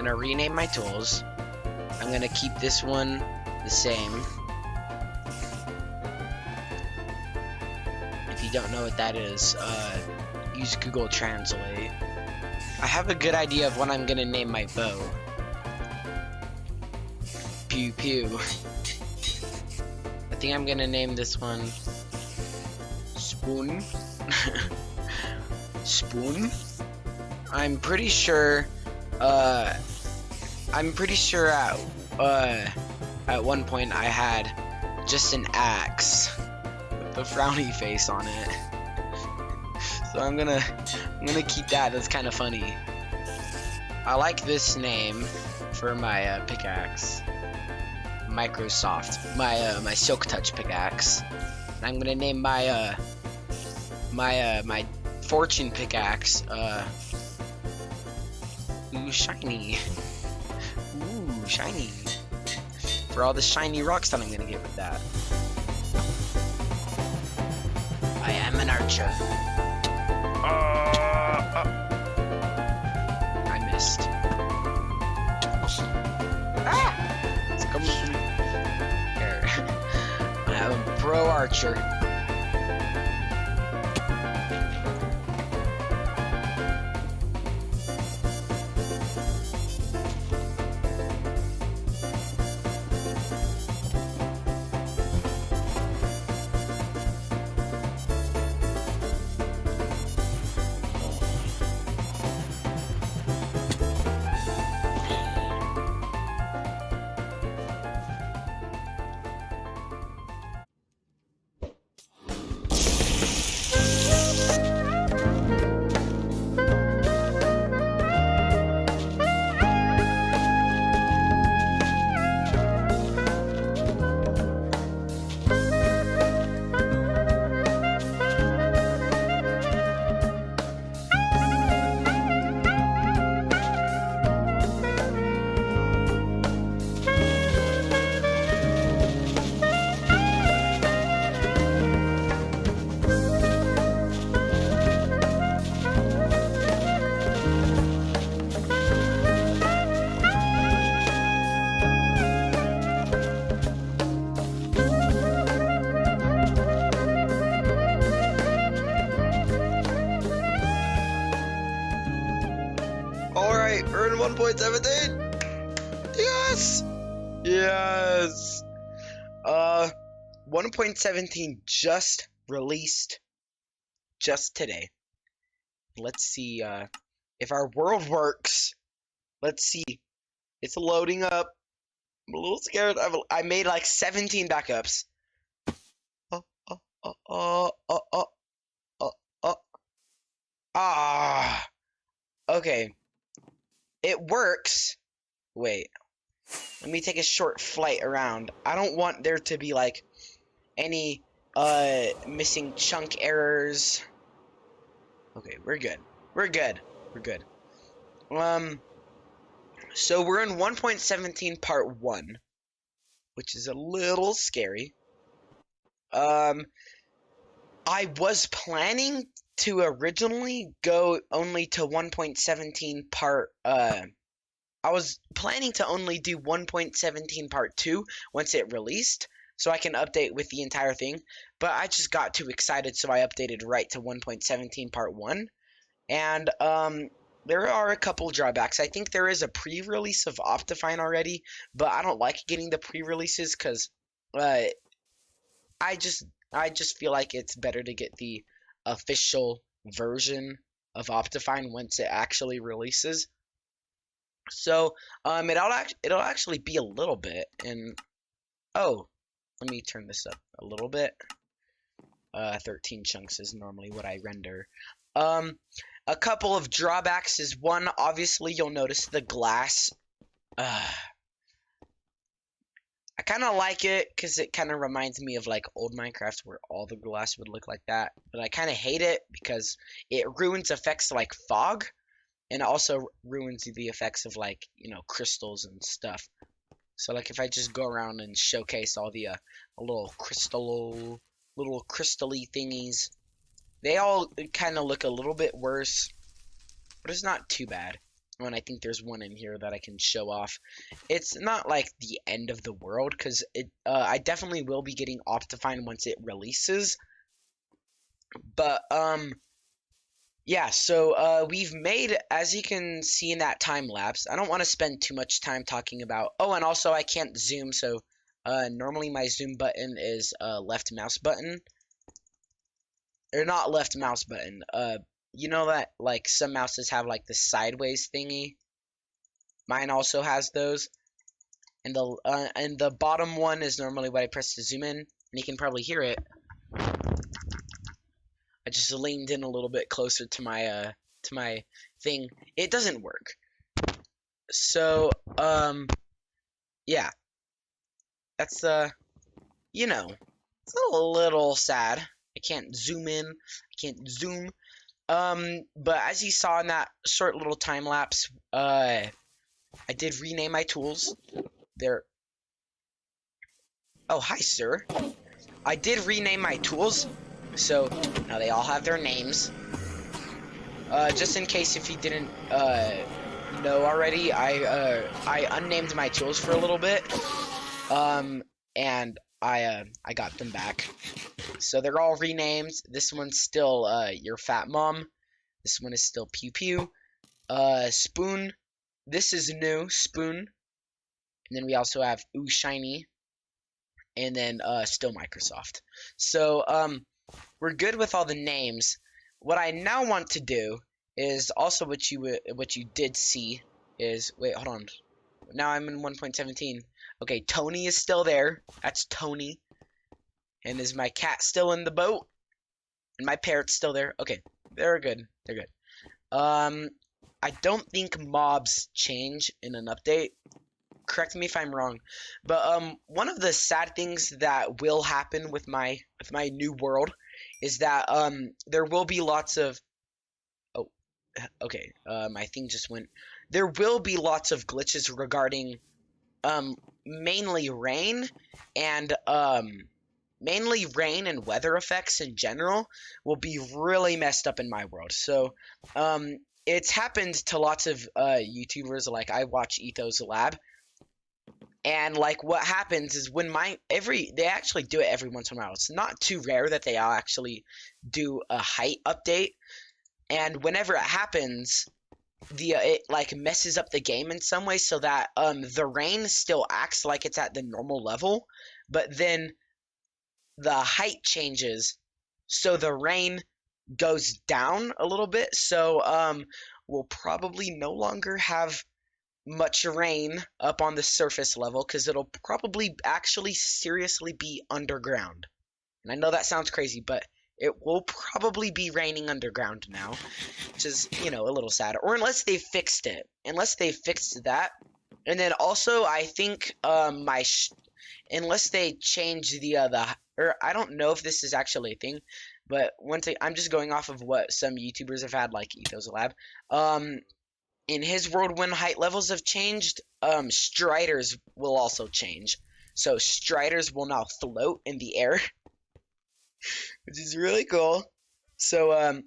gonna rename my tools. I'm gonna keep this one the same. If you don't know what that is, use Google Translate. I have a good idea of what I'm gonna name my bow. Pew pew. I think I'm gonna name this one Spoon. Spoon? I'm pretty sure at one point I had just an axe with the frowny face on it. So I'm gonna keep that. That's kind of funny. I like this name for my pickaxe. Microsoft. My Silk Touch pickaxe. And I'm gonna name my my fortune pickaxe ooh, shiny. Ooh, shiny. For all the shiny rocks that I'm gonna get with that. I am an archer. I missed. Ah! It's coming from me. There. I am a pro archer. Alright, earn 1.17! Yes! Yes! 1.17 just released just today. Let's see if our world works. Let's see. It's loading up. I'm a little scared. I made like 17 backups. Ah. Okay. It works. Wait. Let me take a short flight around. I don't want there to be like any missing chunk errors. Okay, we're good. We're good. We're good. So we're in 1.17 part 1, which is a little scary. I was planning to originally go only to 1.17 part I was planning to only do 1.17 part 2 once it released, so I can update with the entire thing, but I just got too excited, so I updated right to 1.17 part 1, and there are a couple drawbacks. I think there is a pre-release of Optifine already, but I don't like getting the pre-releases because I just feel like it's better to get the official version of Optifine once it actually releases. So, it'll actually be a little bit, and oh, let me turn this up a little bit. 13 chunks is normally what I render. A couple of drawbacks is one, obviously you'll notice the glass. I kind of like it because it kind of reminds me of like old Minecraft where all the glass would look like that, but I kind of hate it because it ruins effects like fog. And it also ruins the effects of, like, you know, crystals and stuff. So, like, if I just go around and showcase all the little crystal-y thingies, they all kind of look a little bit worse, but it's not too bad. Oh, and I think there's one in here that I can show off. It's not like the end of the world because I definitely will be getting Optifine once it releases. But yeah, so we've made, as you can see in that time lapse, I don't want to spend too much time talking about. Oh, and also I can't zoom, so normally my zoom button is left mouse button. Or not left mouse button. You know that like some mouses have like the sideways thingy? Mine also has those. And the bottom one is normally what I press to zoom in, and you can probably hear it. I just leaned in a little bit closer to my thing. It doesn't work. So, yeah. That's you know, it's a little sad. I can't zoom in. I can't zoom. But as you saw in that short little time lapse, I did rename my tools. They're Oh, hi, sir. I did rename my tools, so now they all have their names. Just in case if you didn't know already, I unnamed my tools for a little bit, and I got them back. So they're all renamed. This one's still your fat mom. This one is still Pew Pew. Spoon. This is new, Spoon. And then we also have Ooh Shiny. And then still Microsoft. So we're good with all the names. What I now want to do is also what you did see is, wait, hold on. Now I'm in 1.17. Okay, Tony is still there. That's Tony. And is my cat still in the boat? And my parrot's still there. Okay, they're good. They're good. I don't think mobs change in an update. Correct me if I'm wrong, but one of the sad things that will happen with my new world is that there will be lots of okay, my thing just went. There will be lots of glitches regarding mainly rain and weather effects in general will be really messed up in my world. So it's happened to lots of YouTubers. Like I watch Ethos Lab. And like what happens is when they actually do it every once in a while. It's not too rare that they all actually do a height update. And whenever it happens, it like messes up the game in some way so that the rain still acts like it's at the normal level, but then the height changes, so the rain goes down a little bit. So we'll probably no longer have much rain up on the surface level because it'll probably actually seriously be underground. And I know that sounds crazy, but it will probably be raining underground now, which is, a little sad. Or unless they fixed it. Unless they fixed that. And then also, I think unless they change or I don't know if this is actually a thing, but I'm just going off of what some YouTubers have had, like Ethos Lab. In his world, when height levels have changed, striders will also change. So striders will now float in the air, which is really cool. So and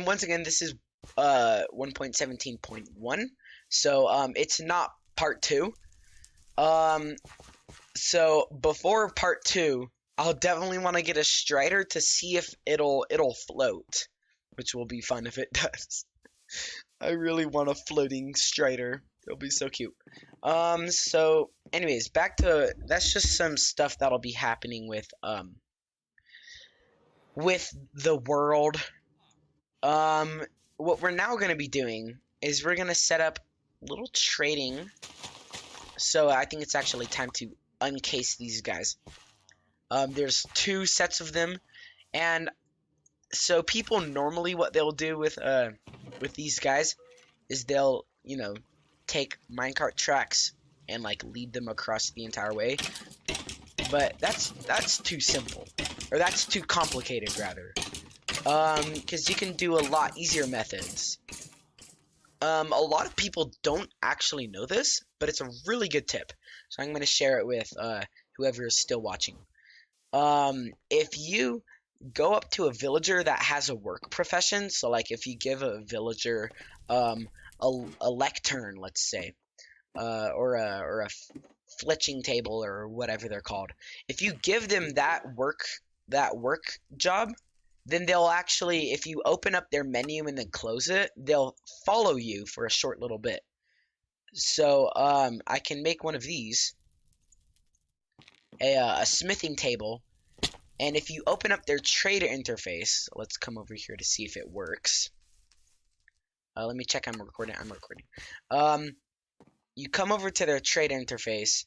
once again, this is 1.17.1, so it's not part 2. So before part 2, I'll definitely want to get a strider to see if it'll float, which will be fun if it does. I really want a floating strider. It'll be so cute. So anyways, back to that's just some stuff that'll be happening with the world. What we're now going to be doing is we're going to set up little trading. So I think it's actually time to uncase these guys. There's 2 sets of them, and so people normally what they'll do with these guys is they'll take minecart tracks and like lead them across the entire way, but that's too simple, or that's too complicated rather, because you can do a lot easier methods. A lot of people don't actually know this, but it's a really good tip, so I'm going to share it with whoever is still watching. If you go up to a villager that has a work profession, so like if you give a villager a a lectern, let's say, or a fletching table or whatever they're called. If you give them that work job, then they'll actually, if you open up their menu and then close it, they'll follow you for a short little bit. So I can make one of these, a smithing table, and if you open up their trader interface, let's come over here to see if it works. Let me check. I'm recording. You come over to their trader interface,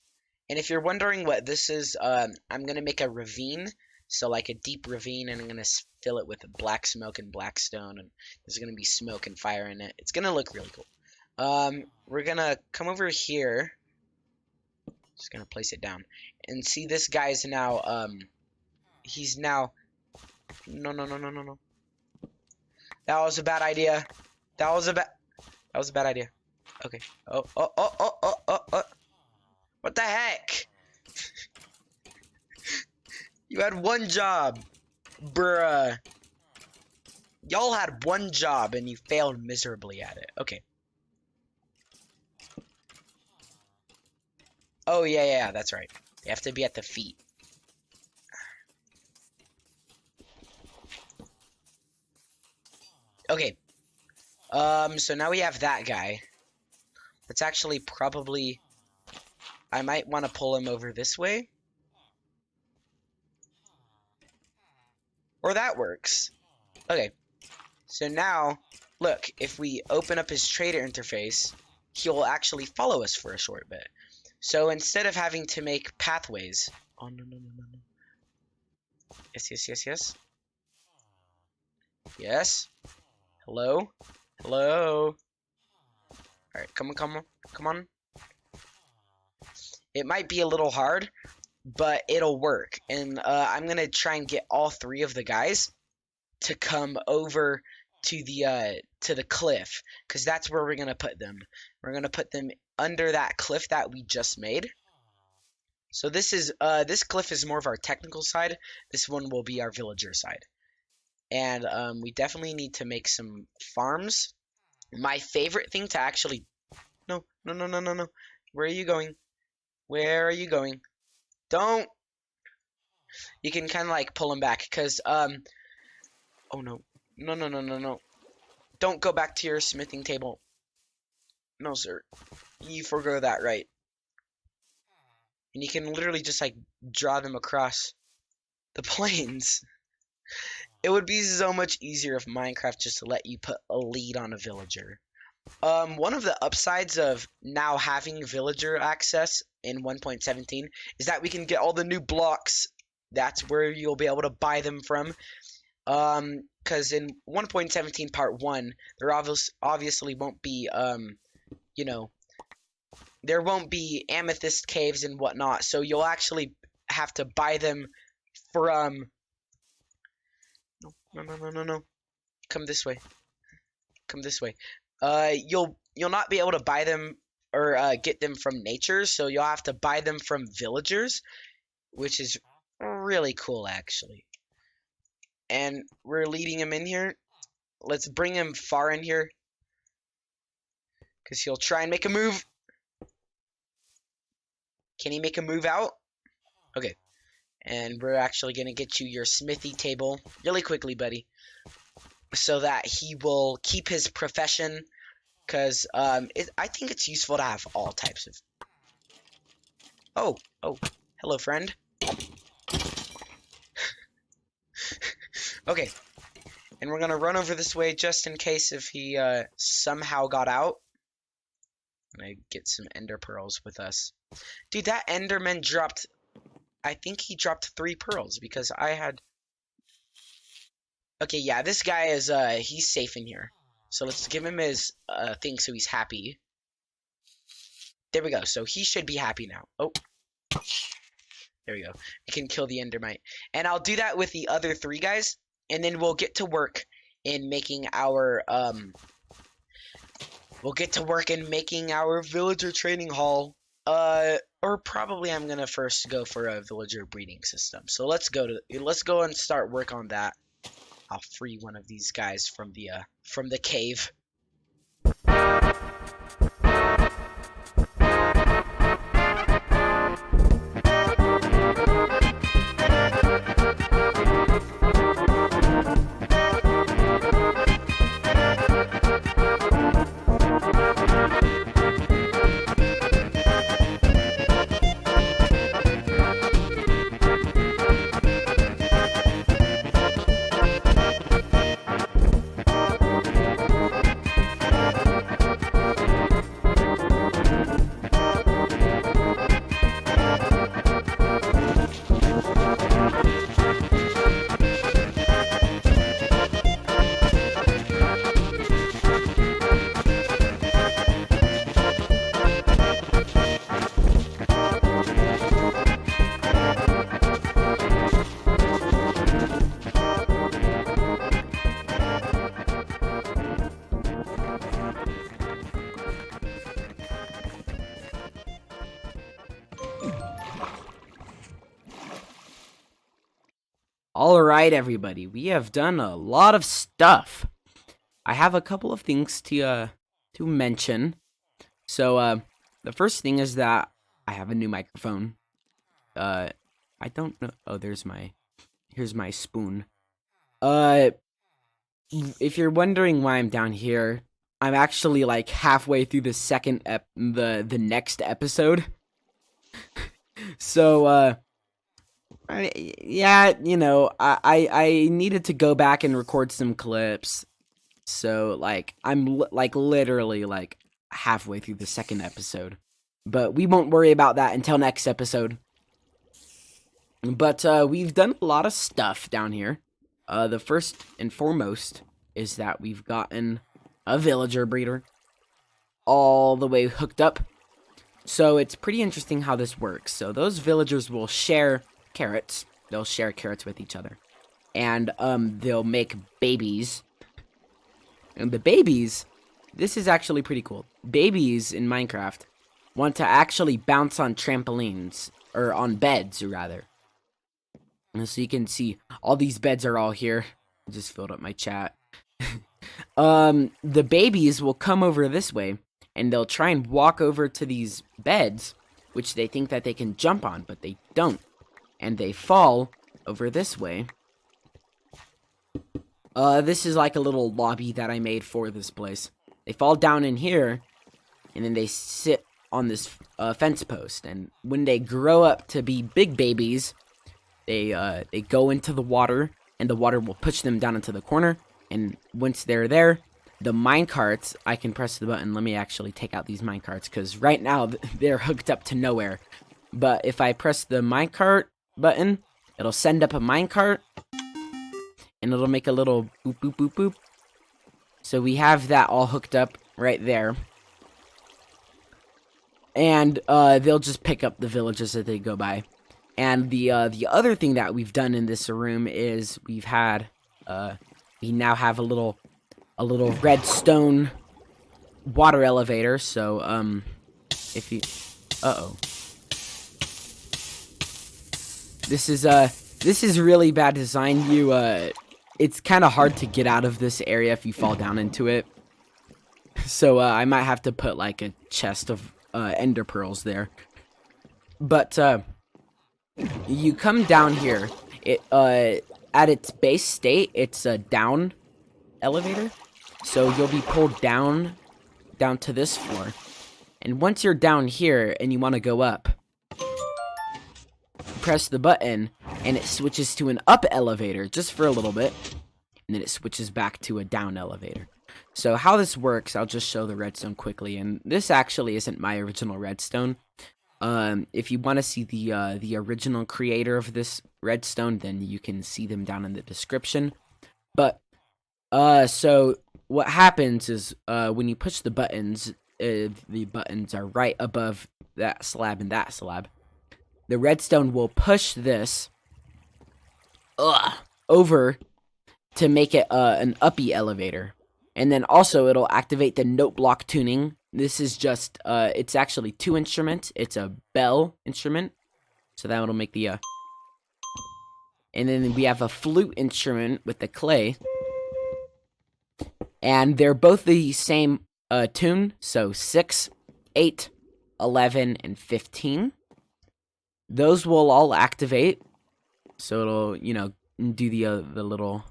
and if you're wondering what this is, I'm gonna make a ravine, so like a deep ravine, and I'm gonna fill it with black smoke and black stone, and there's gonna be smoke and fire in it. It's gonna look really cool. We're gonna come over here. Just gonna place it down, and see this guy's now. He's now. No. That was a bad idea. That was a bad idea. Okay. Oh. What the heck? You had one job. Bruh. Y'all had one job and you failed miserably at it. Okay. Oh, yeah, that's right. You have to be at the feet. Okay. So now we have that guy. Let's actually probably... I might want to pull him over this way. Or that works. Okay. So now, look, if we open up his trader interface, he'll actually follow us for a short bit. So instead of having to make pathways... Oh, no. Yes. Yes. Hello? Alright, come on. It might be a little hard, but it'll work. And I'm gonna try and get all three of the guys to come over to the cliff, because that's where we're gonna put them. We're gonna put them under that cliff that we just made. So this cliff is more of our technical side. This one will be our villager side. And we definitely need to make some farms. My favorite thing to actually... No. Where are you going? Don't! You can kind of like pull him back, because, oh no. No. Don't go back to your smithing table. No, sir. You forgo that right. And you can literally just, like, draw them across the plains. It would be so much easier if Minecraft just let you put a lead on a villager. One of the upsides of now having villager access in 1.17 is that we can get all the new blocks. That's where you'll be able to buy them from. Because in 1.17 part 1, there obviously won't be, there won't be amethyst caves and whatnot, so you'll actually have to buy them from... No. Come this way. You'll not be able to buy them or get them from nature, so you'll have to buy them from villagers, which is really cool, actually. And we're leading him in here. Let's bring him far in here, because he'll try and make a move. Can he make a move out? Okay. And we're actually going to get you your smithy table really quickly, buddy, so that he will keep his profession, because I think it's useful to have all types of... Oh, hello, friend. Okay, and we're going to run over this way just in case if he somehow got out. I'm going to get some ender pearls with us. Dude, that enderman dropped... I think he dropped 3 pearls, because I had... Okay, yeah, this guy is, he's safe in here. So let's give him his, thing so he's happy. There we go, so he should be happy now. Oh. There we go. I can kill the endermite. And I'll do that with the other 3 guys, and then we'll get to work in making our, villager training hall. Or probably I'm gonna first go for a villager breeding system. So let's go and start work on that. I'll free one of these guys from the cave. Alright, everybody, we have done a lot of stuff. I have a couple of things to mention. So, the first thing is that I have a new microphone. I don't know. Oh, here's my spoon. If you're wondering why I'm down here, I'm actually like halfway through the next episode. So, yeah, I needed to go back and record some clips. So, like, I'm literally like halfway through the second episode. But we won't worry about that until next episode. But we've done a lot of stuff down here. The first and foremost is that we've gotten a villager breeder all the way hooked up. So it's pretty interesting how this works. So those villagers will share carrots. They'll share carrots with each other. And they'll make babies. And the babies, this is actually pretty cool. Babies in Minecraft want to actually bounce on trampolines, or on beds, rather. And so you can see all these beds are all here. I just filled up my chat. The babies will come over this way, and they'll try and walk over to these beds, which they think that they can jump on, but they don't. And they fall over this way. This is like a little lobby that I made for this place. They fall down in here, and then they sit on this fence post. And when they grow up to be big babies, they go into the water, and the water will push them down into the corner. And once they're there, the minecarts, I can press the button. Let me actually take out these minecarts, because right now they're hooked up to nowhere. But if I press the minecart button, it'll send up a minecart, and it'll make a little boop, boop, boop, boop. So we have that all hooked up right there. And they'll just pick up the villages that they go by. And the other thing that we've done in this room is we now have a little redstone water elevator. So if you this is really bad design. It's kind of hard to get out of this area if you fall down into it. So I might have to put like a chest of ender pearls there. But you come down here. It at its base state, it's a down elevator. So you'll be pulled down to this floor. And once you're down here and you want to go up, press the button and it switches to an up elevator just for a little bit, and then it switches back to a down elevator. So how this works, I'll just show the redstone quickly, and this actually isn't my original redstone. If you want to see the original creator of this redstone, then you can see them down in the description. But so what happens is when you push the buttons are right above that slab and that slab. The redstone will push this over to make it an uppy elevator. And then also it'll activate the note block tuning. This is just, it's actually two instruments. It's a bell instrument. So that will make the, and then we have a flute instrument with the clay. And they're both the same tune. So 6, 8, 11, and 15. Those will all activate. So it'll, do the little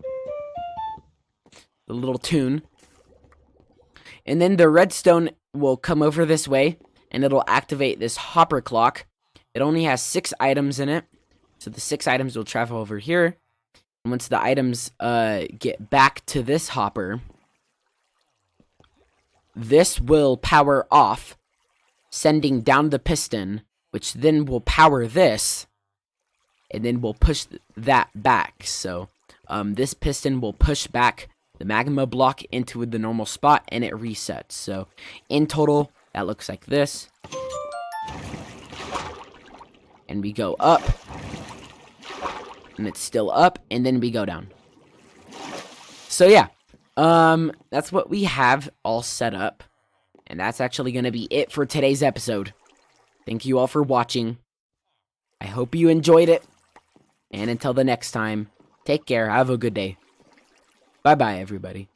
tune. And then the redstone will come over this way, and it'll activate this hopper clock. It only has 6 items in it, so the 6 items will travel over here. And once the items get back to this hopper, this will power off, sending down the piston, which then will power this, and then we'll push that back. So this piston will push back the magma block into the normal spot, and it resets. So in total, that looks like this. And we go up, and it's still up, and then we go down. So yeah, that's what we have all set up, and that's actually going to be it for today's episode. Thank you all for watching. I hope you enjoyed it, and until the next time, Take care. Have a good day. Bye-bye, everybody.